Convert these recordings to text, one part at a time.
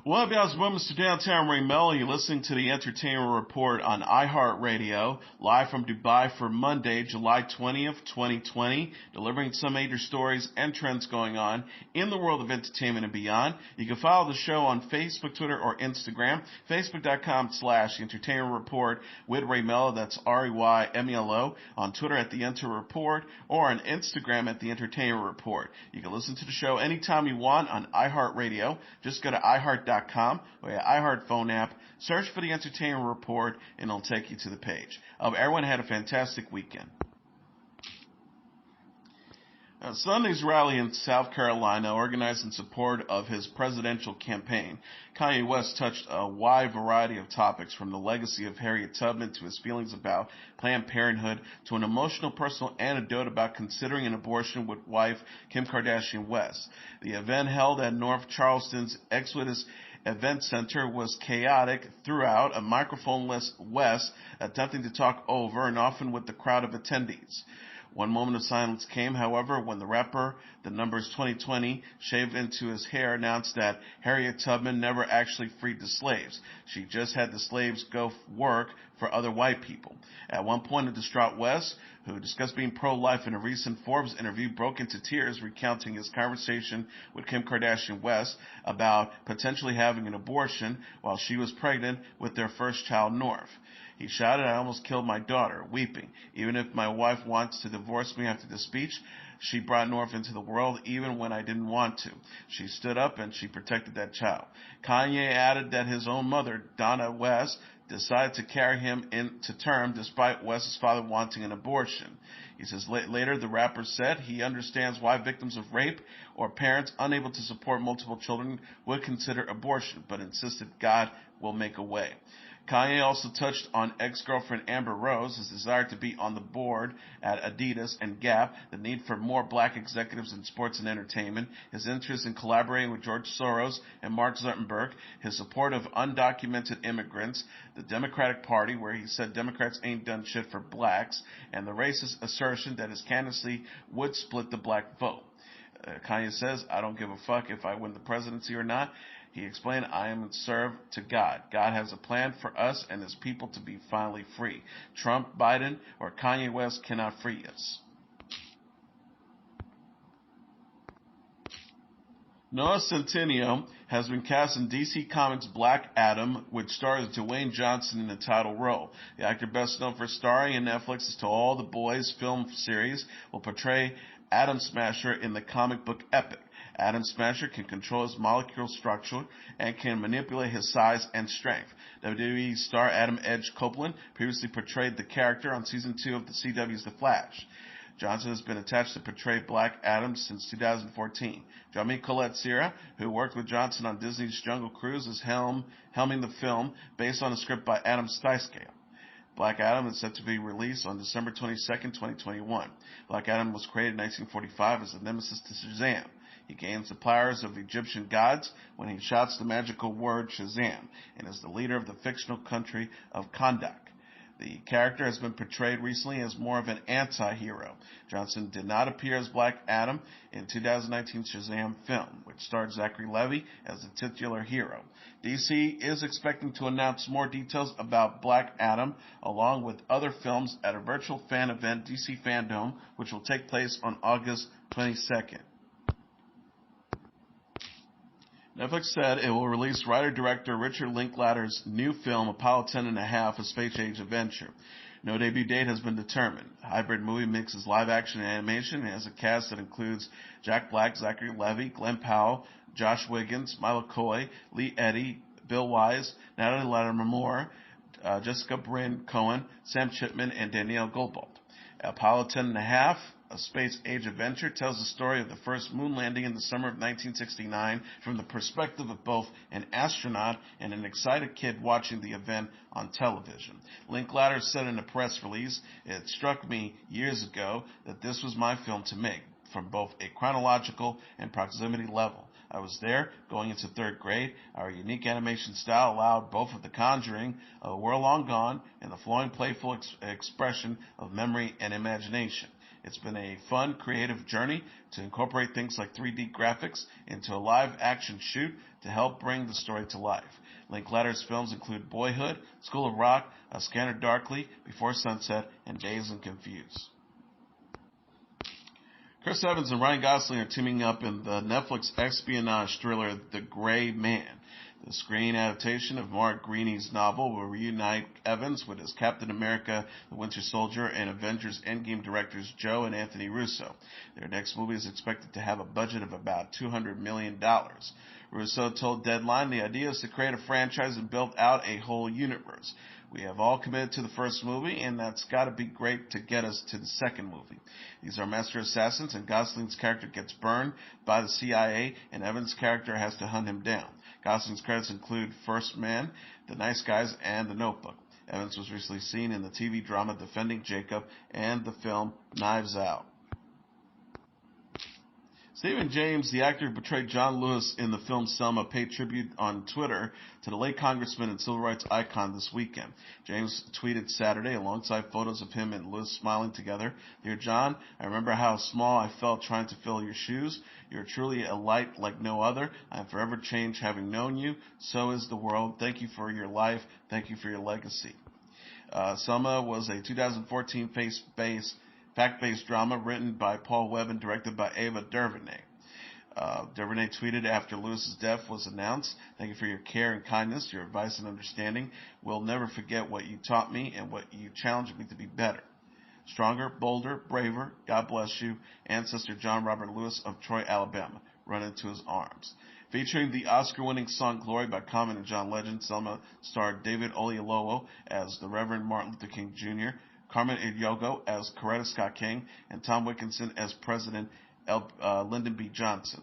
What up, y'all? It's Mr. Downtown Ray Melo. You're listening to the Entertainment Report on iHeartRadio, live from Dubai for Monday, July 20th, 2020, delivering some major stories and trends going on in the world of entertainment and beyond. You can follow the show on Facebook, Twitter, or Instagram. Facebook.com/Entertainment Report with Ray Melo. That's REYMELO. On Twitter at The Enter Report, or on Instagram at The Entertainment Report. You can listen to the show anytime you want on iHeartRadio. Just go to iHeart.com or your iHeart phone app, search for the Entertainment Report, and it'll take you to the page. Everyone had a fantastic weekend. Sunday's rally in South Carolina, organized in support of his presidential campaign, Kanye West touched a wide variety of topics, from the legacy of Harriet Tubman to his feelings about Planned Parenthood to an emotional personal anecdote about considering an abortion with wife Kim Kardashian West. The event, held at North Charleston's Exodus Event Center, was chaotic throughout, a microphone-less West attempting to talk over and often with the crowd of attendees. One moment of silence came, however, when the rapper, the numbers 2020, shaved into his hair, announced that Harriet Tubman never actually freed the slaves. She just had the slaves go work for other white people. At one point, a distraught West, who discussed being pro-life in a recent Forbes interview, broke into tears, recounting his conversation with Kim Kardashian West about potentially having an abortion while she was pregnant with their first child, North. He shouted, "I almost killed my daughter," weeping. "Even if my wife wants to divorce me after the speech, she brought North into the world even when I didn't want to. She stood up and she protected that child." Kanye added that his own mother, Donna West, decided to carry him into term despite West's father wanting an abortion. He says later the rapper said he understands why victims of rape or parents unable to support multiple children would consider abortion, but insisted God will make a way. Kanye also touched on ex-girlfriend Amber Rose, his desire to be on the board at Adidas and Gap, the need for more black executives in sports and entertainment, his interest in collaborating with George Soros and Mark Zuckerberg, his support of undocumented immigrants, the Democratic Party, where he said Democrats ain't done shit for blacks, and the racist assertion that his candidacy would split the black vote. Kanye says, "I don't give a fuck if I win the presidency or not." He explained, "I am served to God. God has a plan for us and his people to be finally free. Trump, Biden, or Kanye West cannot free us." Noah Centineo has been cast in DC Comics' Black Adam, which stars Dwayne Johnson in the title role. The actor, best known for starring in Netflix's To All the Boys film series, will portray Atom Smasher in the comic book epic. Atom Smasher can control his molecular structure and can manipulate his size and strength. WWE star Adam Edge Copeland previously portrayed the character on Season 2 of the CW's The Flash. Johnson has been attached to portray Black Adam since 2014. Jami Colette Serra, who worked with Johnson on Disney's Jungle Cruise, is helming the film based on a script by Adam Styscale. Black Adam is set to be released on December 22nd, 2021. Black Adam was created in 1945 as the nemesis to Shazam. He gains the powers of Egyptian gods when he shouts the magical word Shazam, and is the leader of the fictional country of Kahndaq. The character has been portrayed recently as more of an anti-hero. Johnson did not appear as Black Adam in 2019's Shazam film, which starred Zachary Levi as the titular hero. DC is expecting to announce more details about Black Adam, along with other films, at a virtual fan event, DC Fandom, which will take place on August 22nd. Netflix said it will release writer-director Richard Linklater's new film, Apollo 10.5, a space-age adventure. No debut date has been determined. The hybrid movie mixes live-action and animation and has a cast that includes Jack Black, Zachary Levi, Glenn Powell, Josh Wiggins, Milo Coy, Lee Eddy, Bill Wise, Natalie Lattimore, Jessica Bryn Cohen, Sam Chipman, and Danielle Goldbald. Apollo 10.5, a space-age adventure, tells the story of the first moon landing in the summer of 1969 from the perspective of both an astronaut and an excited kid watching the event on television. Linklater said in a press release, "It struck me years ago that this was my film to make, from both a chronological and proximity level. I was there, going into third grade. Our unique animation style allowed both of The Conjuring, A World Long Gone, and the flowing, playful expression of memory and imagination. It's been a fun, creative journey to incorporate things like 3D graphics into a live-action shoot to help bring the story to life. Linklater's films include Boyhood, School of Rock, A Scanner Darkly, Before Sunset, and Dazed and Confused. Chris Evans and Ryan Gosling are teaming up in the Netflix espionage thriller The Gray Man. The screen adaptation of Mark Greeny's novel will reunite Evans with his Captain America, The Winter Soldier, and Avengers Endgame directors Joe and Anthony Russo. Their next movie is expected to have a budget of about $200 million. Russo told Deadline the idea is to create a franchise and build out a whole universe. We have all committed to the first movie, and that's got to be great to get us to the second movie. These are master assassins, and Gosling's character gets burned by the CIA, and Evans' character has to hunt him down. Gosling's credits include First Man, The Nice Guys, and The Notebook. Evans was recently seen in the TV drama Defending Jacob and the film Knives Out. Stephen James, the actor who portrayed John Lewis in the film Selma, paid tribute on Twitter to the late congressman and civil rights icon this weekend. James tweeted Saturday alongside photos of him and Lewis smiling together, "Dear John, I remember how small I felt trying to fill your shoes. You're truly a light like no other. I am forever changed having known you. So is the world. Thank you for your life. Thank you for your legacy." Selma was a 2014 fact-based drama written by Paul Webb and directed by Ava DuVernay. DuVernay tweeted after Lewis's death was announced, "Thank you for your care and kindness, your advice and understanding. We'll never forget what you taught me and what you challenged me to be better. Stronger, bolder, braver. God bless you. Ancestor John Robert Lewis of Troy, Alabama." Run into his arms. Featuring the Oscar-winning song Glory by Common and John Legend, Selma starred David Oyelowo as the Reverend Martin Luther King Jr., Carmen Idiogo as Coretta Scott King, and Tom Wilkinson as President Lyndon B. Johnson.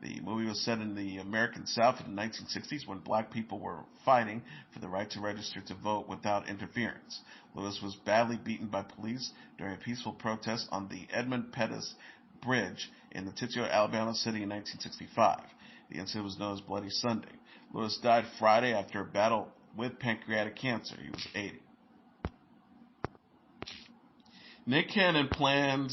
The movie was set in the American South in the 1960s when black people were fighting for the right to register to vote without interference. Lewis was badly beaten by police during a peaceful protest on the Edmund Pettus Bridge in the titular Alabama city in 1965. The incident was known as Bloody Sunday. Lewis died Friday after a battle with pancreatic cancer. He was 80. Nick Cannon's planned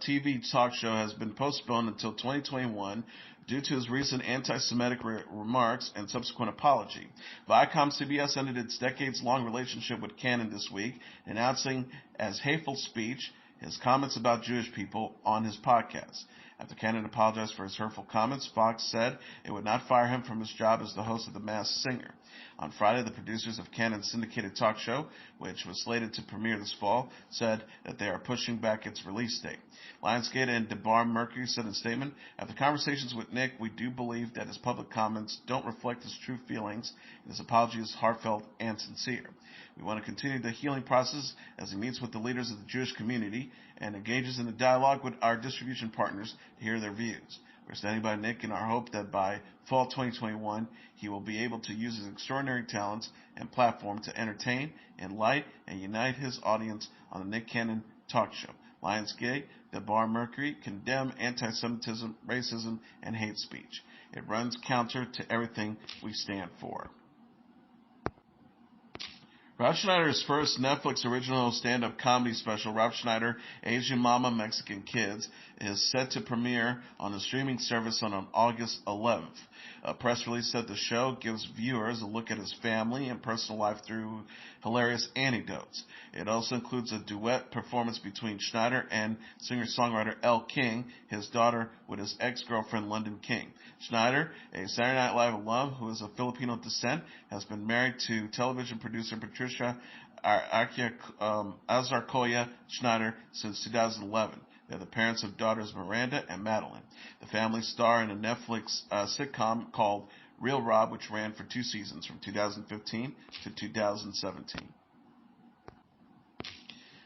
TV talk show has been postponed until 2021 due to his recent anti-Semitic remarks and subsequent apology. Viacom-CBS ended its decades-long relationship with Cannon this week, announcing as hateful speech his comments about Jewish people on his podcast. After Cannon apologized for his hurtful comments, Fox said it would not fire him from his job as the host of The Masked Singer. On Friday, the producers of Cannon's syndicated talk show, which was slated to premiere this fall, said that they are pushing back its release date. Lionsgate and DeBar Mercury said in a statement, "After conversations with Nick, we do believe that his public comments don't reflect his true feelings, and his apology is heartfelt and sincere. We want to continue the healing process as he meets with the leaders of the Jewish community and engages in a dialogue with our distribution partners to hear their views. We're standing by Nick in our hope that by fall 2021, he will be able to use his extraordinary talents and platform to entertain, enlighten, and unite his audience on the Nick Cannon Talk Show." Lionsgate, DeBar Mercury condemn anti-Semitism, racism, and hate speech. It runs counter to everything we stand for. Rob Schneider's first Netflix original stand-up comedy special, Rob Schneider, Asian Mama, Mexican Kids, is set to premiere on the streaming service on August 11th. A press release said the show gives viewers a look at his family and personal life through hilarious anecdotes. It also includes a duet performance between Schneider and singer-songwriter Elle King, his daughter, with his ex-girlfriend London King. Schneider, a Saturday Night Live alum who is of Filipino descent, has been married to television producer Patricia Azarcoya Schneider since 2011. They're the parents of daughters Miranda and Madeline. The family star in a Netflix sitcom called Real Rob, which ran for 2 seasons from 2015 to 2017.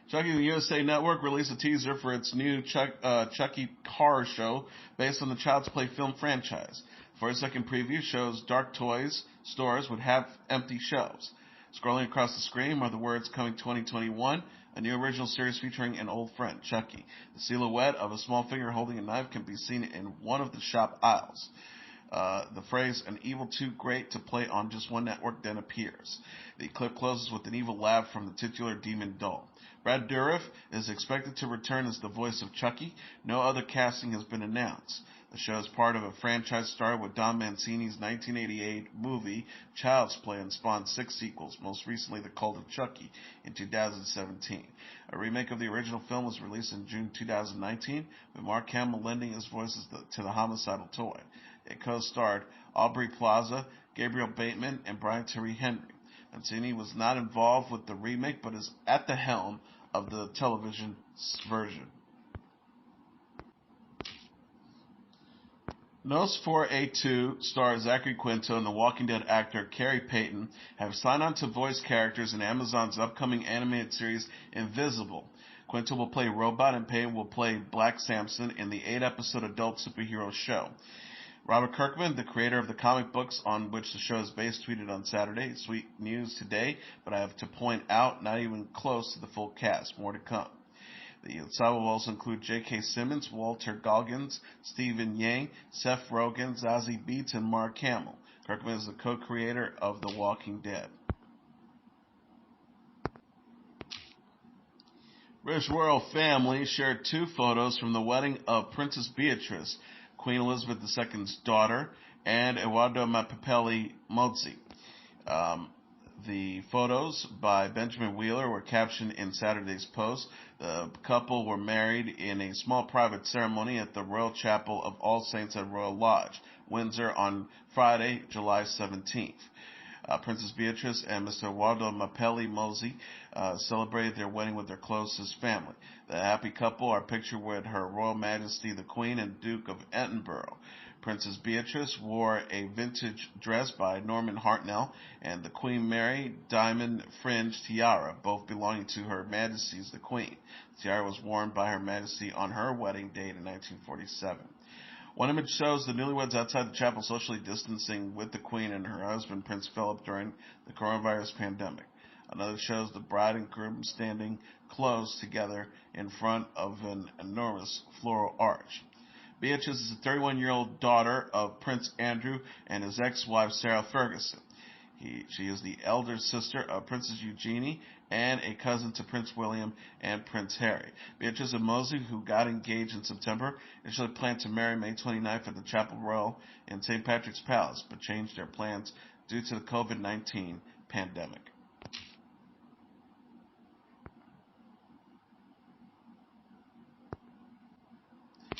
Chucky the USA Network released a teaser for its new Chucky horror show based on the Child's Play film franchise. The first-second preview shows dark toys stores with half-empty shelves. Scrolling across the screen are the words "Coming 2021," a new original series featuring an old friend, Chucky. The silhouette of a small figure holding a knife can be seen in one of the shop aisles. The phrase "an evil too great to play on just one network" then appears. The clip closes with an evil laugh from the titular demon doll. Brad Dourif is expected to return as the voice of Chucky. No other casting has been announced. The show is part of a franchise started with Don Mancini's 1988 movie Child's Play and spawned 6 sequels, most recently The Cult of Chucky in 2017. A remake of the original film was released in June 2019, with Mark Hamill lending his voice to the homicidal toy. It co-starred Aubrey Plaza, Gabriel Bateman, and Brian Tyree Henry. Mancini was not involved with the remake, but is at the helm of the television version. Nos 4A2 star Zachary Quinto and the Walking Dead actor Carrie Payton have signed on to voice characters in Amazon's upcoming animated series Invisible. Quinto will play Robot and Payton will play Black Samson in the 8-episode adult superhero show. Robert Kirkman, the creator of the comic books on which the show is based, tweeted on Saturday, "Sweet news today, but I have to point out not even close to the full cast. More to come." The ensemble will also include J.K. Simmons, Walter Goggins, Stephen Yang, Seth Rogen, Zazie Beetz, and Mark Hamill. Kirkman is the co-creator of The Walking Dead. British royal family shared 2 photos from the wedding of Princess Beatrice, Queen Elizabeth II's daughter, and Eduardo Mapapelli Mozzi. The photos by Benjamin Wheeler were captioned in Saturday's post. The couple were married in a small private ceremony at the Royal Chapel of All Saints at Royal Lodge, Windsor, on Friday, July 17th. Princess Beatrice and Mr. Eduardo Mapelli Mozzi celebrated their wedding with their closest family. The happy couple are pictured with Her Royal Majesty the Queen and Duke of Edinburgh. Princess Beatrice wore a vintage dress by Norman Hartnell, and the Queen Mary diamond fringe tiara, both belonging to Her Majesty's the Queen. The tiara was worn by Her Majesty on her wedding date in 1947. One image shows the newlyweds outside the chapel socially distancing with the Queen and her husband, Prince Philip, during the coronavirus pandemic. Another shows the bride and groom standing close together in front of an enormous floral arch. Beatrice is a 31-year-old daughter of Prince Andrew and his ex-wife Sarah Ferguson. She is the elder sister of Princess Eugenie and a cousin to Prince William and Prince Harry. Beatrice and Mosey, who got engaged in September, initially planned to marry May 29th at the Chapel Royal in St. Patrick's Palace, but changed their plans due to the COVID-19 pandemic.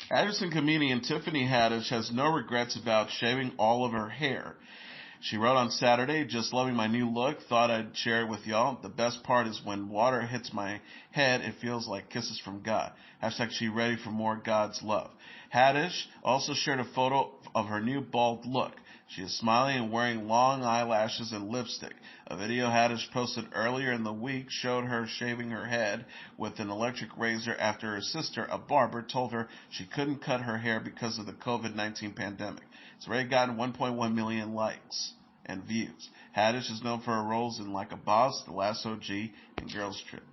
Actress and comedian Tiffany Haddish has no regrets about shaving all of her hair. She wrote on Saturday, "Just loving my new look, thought I'd share it with y'all. The best part is when water hits my head, it feels like kisses from God. Hashtag she ready for more God's love." Haddish also shared a photo of her new bald look. She is smiling and wearing long eyelashes and lipstick. A video Haddish posted earlier in the week showed her shaving her head with an electric razor after her sister, a barber, told her she couldn't cut her hair because of the COVID-19 pandemic. It's already gotten 1.1 million likes and views. Haddish is known for her roles in Like a Boss, The Last OG, and Girls Trip.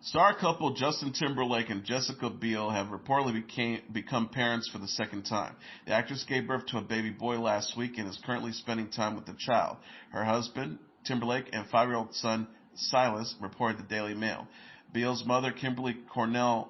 Star couple Justin Timberlake and Jessica Biel have reportedly become parents for the second time. The actress gave birth to a baby boy last week and is currently spending time with the child. Her husband, Timberlake, and 5-year-old son, Silas, reported the Daily Mail. Biel's mother, Kimberly Conroe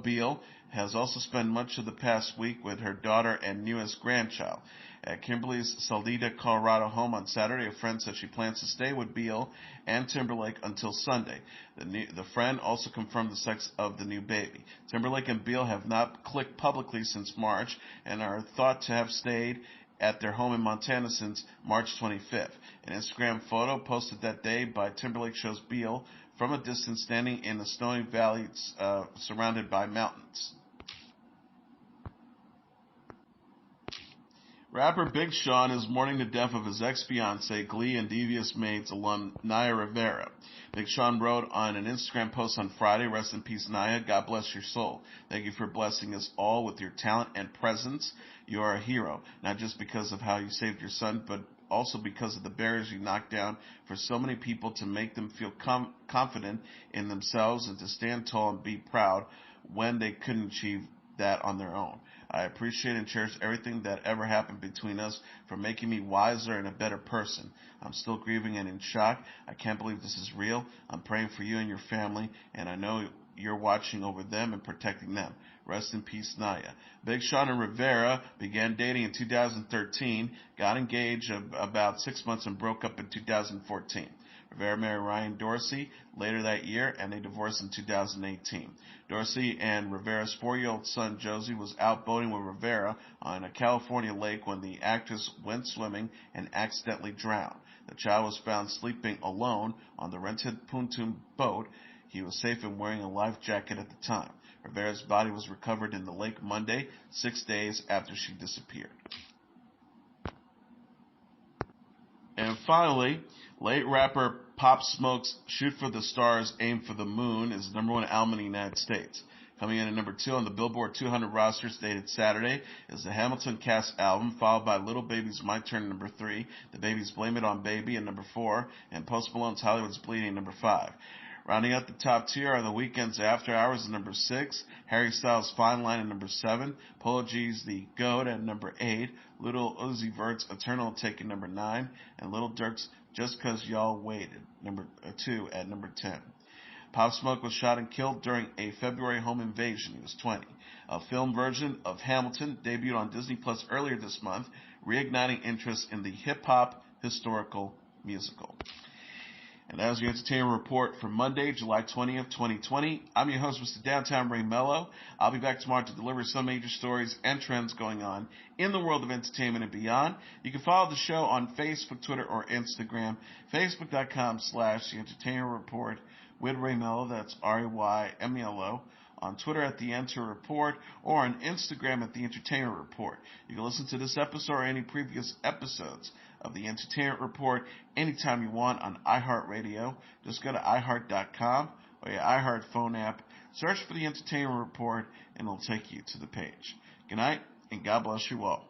Biel, has also spent much of the past week with her daughter and newest grandchild. At Kimberly's Salida, Colorado home on Saturday, a friend said she plans to stay with Biel and Timberlake until Sunday. The friend also confirmed the sex of the new baby. Timberlake and Biel have not clicked publicly since March and are thought to have stayed at their home in Montana since March 25th. An Instagram photo posted that day by Timberlake shows Biel from a distance standing in a snowy valley surrounded by mountains. Rapper Big Sean is mourning the death of his ex-fiancée, Glee and Devious Maids alum Naya Rivera. Big Sean wrote on an Instagram post on Friday, "Rest in peace, Naya. God bless your soul. Thank you for blessing us all with your talent and presence. You are a hero, not just because of how you saved your son, but also because of the barriers you knock down for so many people to make them feel confident in themselves and to stand tall and be proud when they couldn't achieve that on their own. I appreciate and cherish everything that ever happened between us for making me wiser and a better person. I'm still grieving and in shock. I can't believe this is real. I'm praying for you and your family, and I know you're watching over them and protecting them. Rest in peace, Naya. Big Sean and Rivera began dating in 2013, got engaged about 6 months and broke up in 2014. Rivera married Ryan Dorsey later that year, and they divorced in 2018. Dorsey and Rivera's 4-year-old son, Josie, was out boating with Rivera on a California lake when the actress went swimming and accidentally drowned. The child was found sleeping alone on the rented pontoon boat. He was safe and wearing a life jacket at the time. Rivera's body was recovered in the lake Monday, 6 days after she disappeared. And finally, late rapper Pop Smoke's Shoot for the Stars, Aim for the Moon is the number one album in the United States. Coming in at number 2 on the Billboard 200 roster dated Saturday is the Hamilton Cast album, followed by Little Baby's My Turn at number 3, The Baby's Blame It on Baby at number 4, and Post Malone's Hollywood's Bleeding at number 5. Rounding out the top tier are The Weeknd's After Hours at number 6, Harry Styles' Fine Line at number 7, Polo G's The Goat at number 8, Lil Uzi Vert's Eternal Take at number 9, and Lil Durk's Just 'Cause Y'all Waited, number 2 at number 10. Pop Smoke was shot and killed during a February home invasion. He was 20. A film version of Hamilton debuted on Disney Plus earlier this month, reigniting interest in the hip-hop historical musical. And that was your entertainment report for Monday, July 20th, 2020. I'm your host, Mr. Downtown Ray Melo. I'll be back tomorrow to deliver some major stories and trends going on in the world of entertainment and beyond. You can follow the show on Facebook, Twitter, or Instagram. Facebook.com/The Entertainment Report with Ray Melo. That's RAYMELO. On Twitter at The Enter Report, or on Instagram at The Entertainment Report. You can listen to this episode or any previous episodes of The Entertainment Report anytime you want on iHeartRadio. Just go to iHeart.com or your iHeart phone app, search for The Entertainment Report, and it'll take you to the page. Good night, and God bless you all.